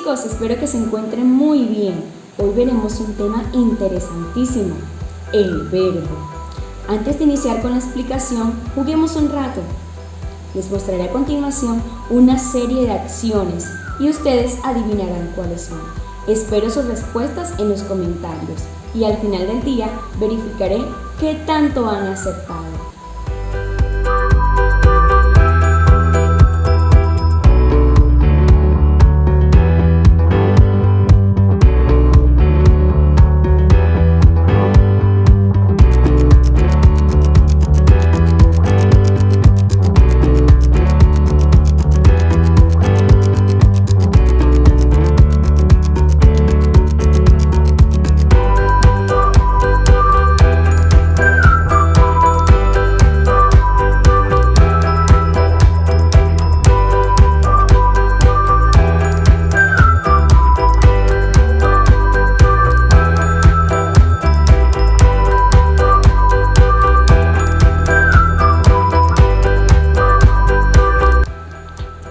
chicos, espero que se encuentren muy bien. Hoy veremos un tema interesantísimo, el verbo. Antes de iniciar con la explicación, juguemos un rato. Les mostraré a continuación una serie de acciones y ustedes adivinarán cuáles son. Espero sus respuestas en los comentarios y al final del día verificaré qué tanto han acertado.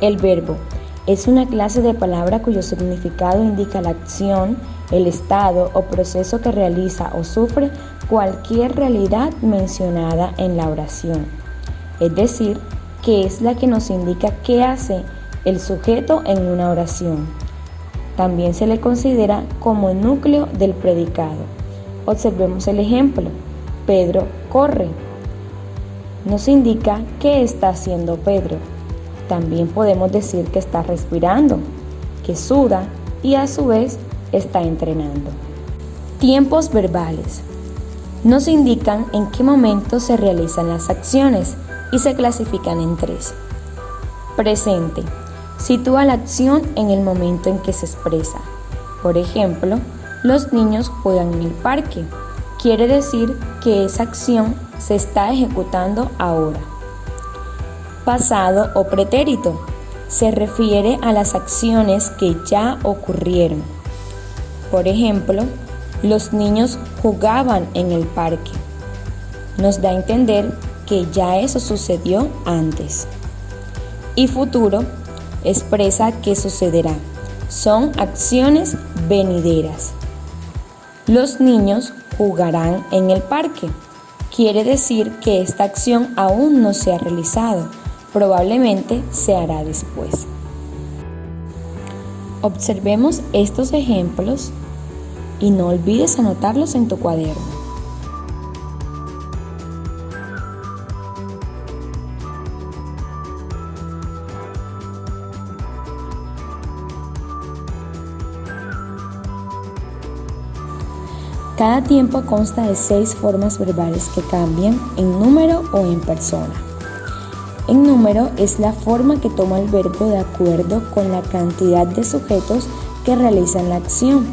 El verbo es una clase de palabra cuyo significado indica la acción, el estado o proceso que realiza o sufre cualquier realidad mencionada en la oración. Es decir, que es la que nos indica qué hace el sujeto en una oración. También se le considera como el núcleo del predicado. Observemos el ejemplo. Pedro corre. Nos indica qué está haciendo Pedro. También podemos decir que está respirando, que suda y a su vez está entrenando. Tiempos verbales. Nos indican en qué momento se realizan las acciones y se clasifican en 3. Presente. Sitúa la acción en el momento en que se expresa. Por ejemplo, los niños juegan en el parque. Quiere decir que esa acción se está ejecutando ahora. Pasado o pretérito. Se refiere a las acciones que ya ocurrieron. Por ejemplo, los niños jugaban en el parque. Nos da a entender que ya eso sucedió antes. Y futuro expresa que sucederá. Son acciones venideras. Los niños jugarán en el parque. Quiere decir que esta acción aún no se ha realizado. Probablemente se hará después. Observemos estos ejemplos y no olvides anotarlos en tu cuaderno. Cada tiempo consta de 6 formas verbales que cambian en número o en persona. En número es la forma que toma el verbo de acuerdo con la cantidad de sujetos que realizan la acción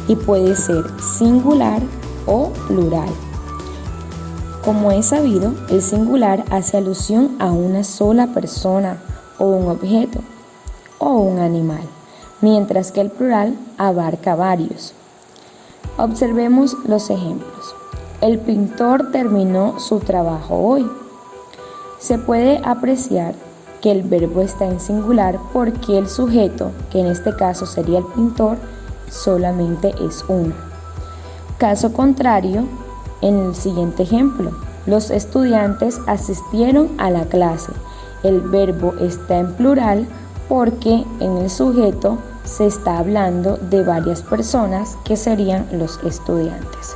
y puede ser singular o plural. Como es sabido, el singular hace alusión a una sola persona o un objeto o un animal, mientras que el plural abarca varios. Observemos los ejemplos. El pintor terminó su trabajo hoy. Se puede apreciar que el verbo está en singular porque el sujeto, que en este caso sería el pintor, solamente es uno. Caso contrario, en el siguiente ejemplo, los estudiantes asistieron a la clase. El verbo está en plural porque en el sujeto se está hablando de varias personas que serían los estudiantes.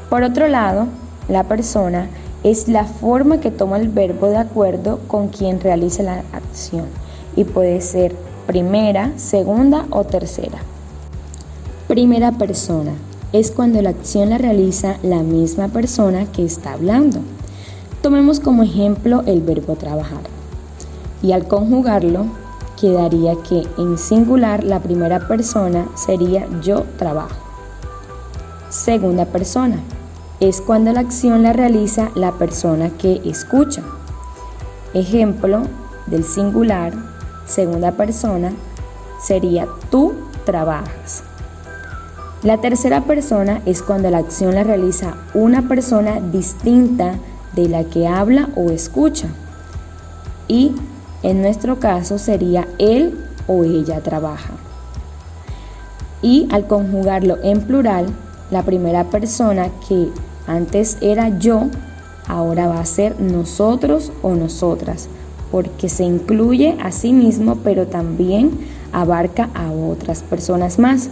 Por otro lado, la persona es la forma que toma el verbo de acuerdo con quien realiza la acción y puede ser primera, segunda o tercera. Primera persona es cuando la acción la realiza la misma persona que está hablando. Tomemos como ejemplo el verbo trabajar y al conjugarlo quedaría que en singular la primera persona sería yo trabajo. Segunda persona es cuando la acción la realiza la persona que escucha. Ejemplo del singular, segunda persona, sería tú trabajas. La tercera persona es cuando la acción la realiza una persona distinta de la que habla o escucha. Y en nuestro caso sería él o ella trabaja. Y al conjugarlo en plural, la primera persona que antes era yo, ahora va a ser nosotros o nosotras, porque se incluye a sí mismo, pero también abarca a otras personas más.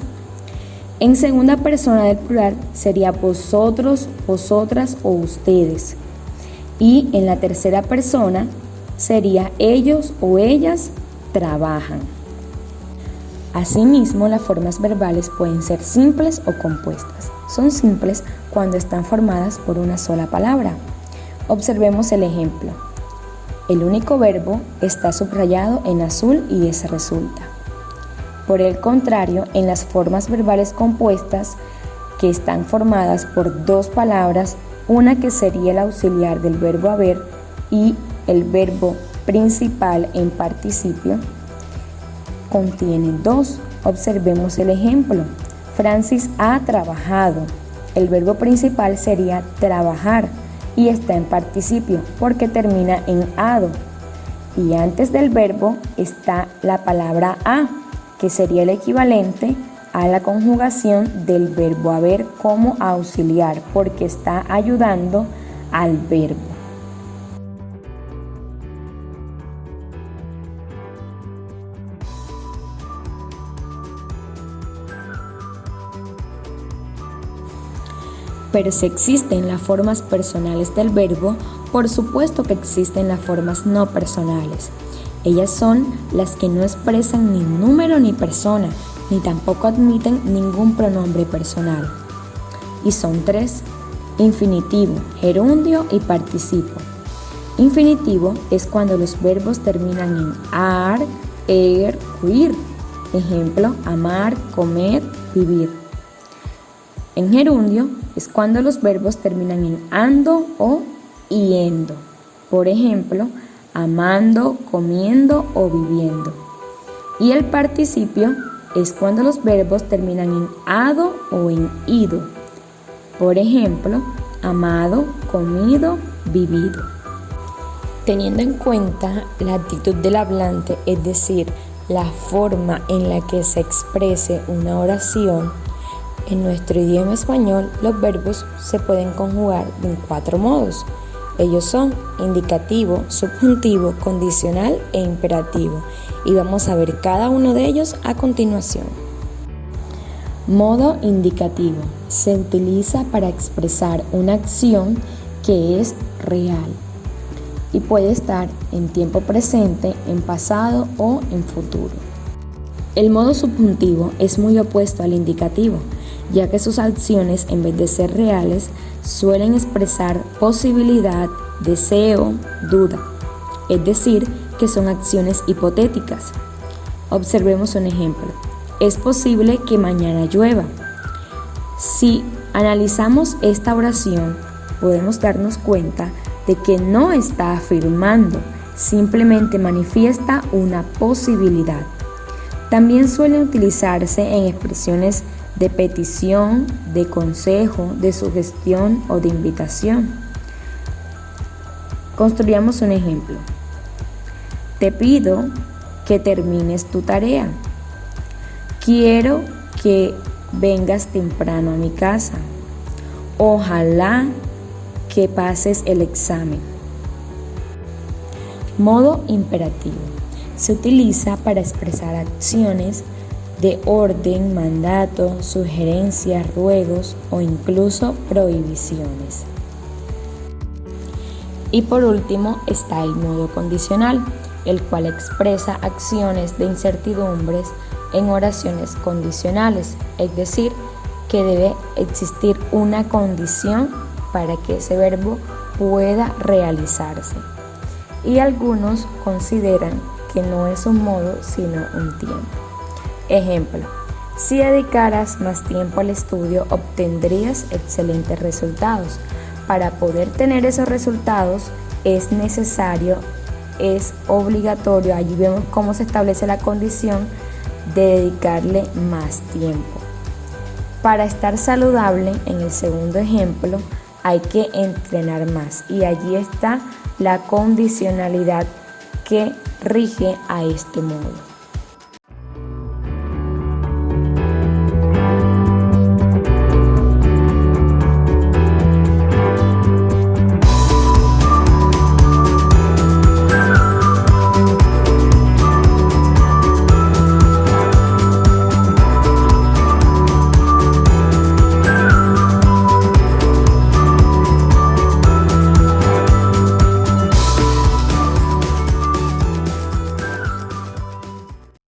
En segunda persona del plural sería vosotros, vosotras o ustedes. Y en la tercera persona sería ellos o ellas trabajan. Asimismo, las formas verbales pueden ser simples o compuestas. Son simples cuando están formadas por una sola palabra. Observemos el ejemplo. El único verbo está subrayado en azul y es resulta. Por el contrario, en las formas verbales compuestas, que están formadas por dos palabras, una que sería el auxiliar del verbo haber y el verbo principal en participio, contiene dos. Observemos el ejemplo. Francis ha trabajado. El verbo principal sería trabajar y está en participio porque termina en ado. Y antes del verbo está la palabra a, que sería el equivalente a la conjugación del verbo haber como auxiliar porque está ayudando al verbo. Pero si existen las formas personales del verbo, por supuesto que existen las formas no personales. Ellas son las que no expresan ni número ni persona, ni tampoco admiten ningún pronombre personal. Y son tres: infinitivo, gerundio y participo. Infinitivo es cuando los verbos terminan en ar, er o ir. Ejemplo, amar, comer, vivir. En gerundio es cuando los verbos terminan en ando o yendo. Por ejemplo, amando, comiendo o viviendo. Y el participio es cuando los verbos terminan en ado o en ido. Por ejemplo, amado, comido, vivido. Teniendo en cuenta la actitud del hablante, es decir, la forma en la que se exprese una oración, en nuestro idioma español los verbos se pueden conjugar de 4 modos. Ellos son indicativo, subjuntivo, condicional e imperativo. Y vamos a ver cada uno de ellos a continuación. Modo indicativo. Se utiliza para expresar una acción que es real y puede estar en tiempo presente, en pasado o en futuro. El modo subjuntivo es muy opuesto al indicativo, ya que sus acciones, en vez de ser reales, suelen expresar posibilidad, deseo, duda, es decir, que son acciones hipotéticas. Observemos un ejemplo. Es posible que mañana llueva. Si analizamos esta oración, podemos darnos cuenta de que no está afirmando, simplemente manifiesta una posibilidad. También suele utilizarse en expresiones de petición, de consejo, de sugestión o de invitación. Construyamos un ejemplo. Te pido que termines tu tarea. Quiero que vengas temprano a mi casa. Ojalá que pases el examen. Modo imperativo. Se utiliza para expresar acciones de orden, mandato, sugerencias, ruegos o incluso prohibiciones. Y por último está el modo condicional, el cual expresa acciones de incertidumbres en oraciones condicionales, es decir, que debe existir una condición para que ese verbo pueda realizarse. Y algunos consideran que no es un modo sino un tiempo. Ejemplo, si dedicaras más tiempo al estudio obtendrías excelentes resultados. Para poder tener esos resultados es necesario, es obligatorio, allí vemos cómo se establece la condición de dedicarle más tiempo. Para estar saludable, en el segundo ejemplo, hay que entrenar más y allí está la condicionalidad que rige a este modo.